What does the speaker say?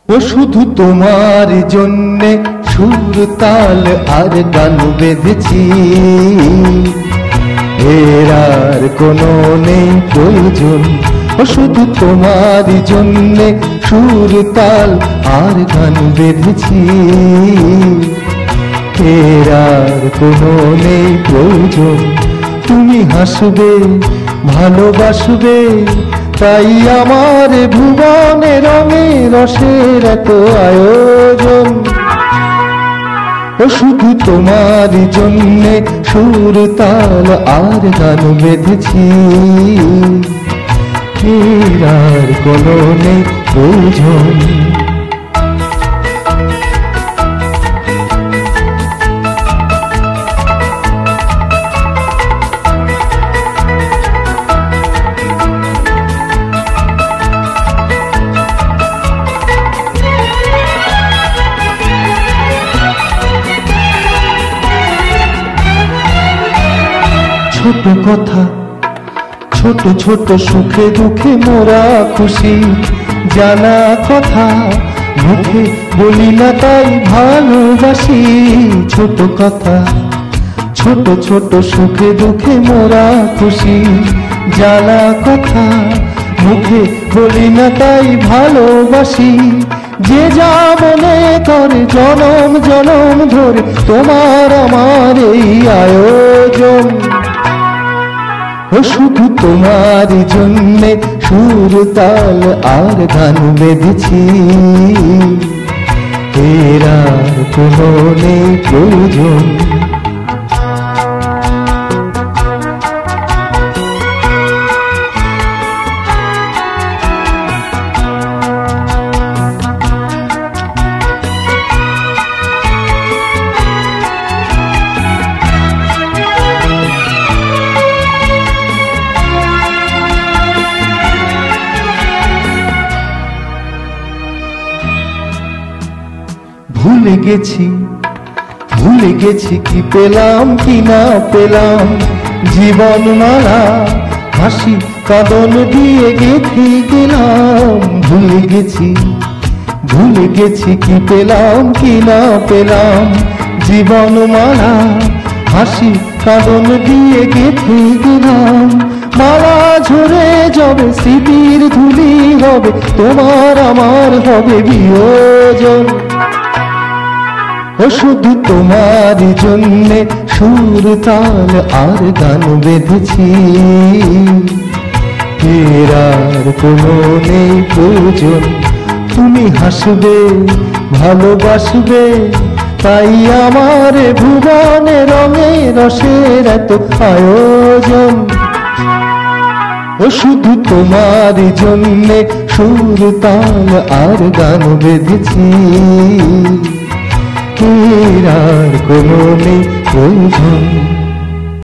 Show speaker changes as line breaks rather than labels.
ও শুধু তোমার জন্যে সুর তাল আর গান বেঁধেছি, এর আর কোনো নেই প্রয়োজন। ও শুধু তোমার জন্যে সুর তাল আর গান বেঁধেছি, এর আর কোনো নেই প্রয়োজন। তুমি হাসবে ভালোবাসবে, তাই আমার ভুবনে রঙে রসের এত আয়োজন। ও শুধু তোমার জন্যে সুর তাল আর গান বেঁধেছি, এর আর কোনো নেই প্রয়োজন। ছোট কথা, ছোট ছোট সুখে দুঃখে মোরা খুশি, জানা কথা মুখে বলি না তাই ভালোবাসি। ছোট কথা, ছোট ছোট সুখে দুঃখে মোরা খুশি, জানা কথা মুখে বলি না তাই ভালোবাসি। যে যা মনে করে জনম জনম ধরে তোমার আমার এই আয়োজন। ও শুধু তোমার জন্যে সুর তাল আর গান বেঁধেছি, এর আর কোনো নেই প্রয়োজন। ভুলে গেছি, ভুলে গেছি কি পেলাম কি না পেলাম, জীবন মালা হাসি কাঁদন দিয়ে গেঁথে গেলাম। ভুলে গেছি, ভুলে গেছি কি পেলাম কি না পেলাম, জীবন মালা হাসি কাঁদন দিয়ে গেঁথে গেলাম। মালা ঝরে যাবে স্মৃতির ধুলি হবে, তোমার আমার হবে বিয়োজন। ও শুধু তোমার জন্যে সুর তাল আর গান বেঁধেছি, এর আর কোনো নেই প্রয়োজন। তুমি হাসবে ভালোবাসবে, তাই আমার ভুবনে রঙে রসের এত আয়োজন। ও শুধু তোমার জন্যে সুর তাল আর গান বেঁধেছি, এর আর কোনো নেই প্রয়োজন।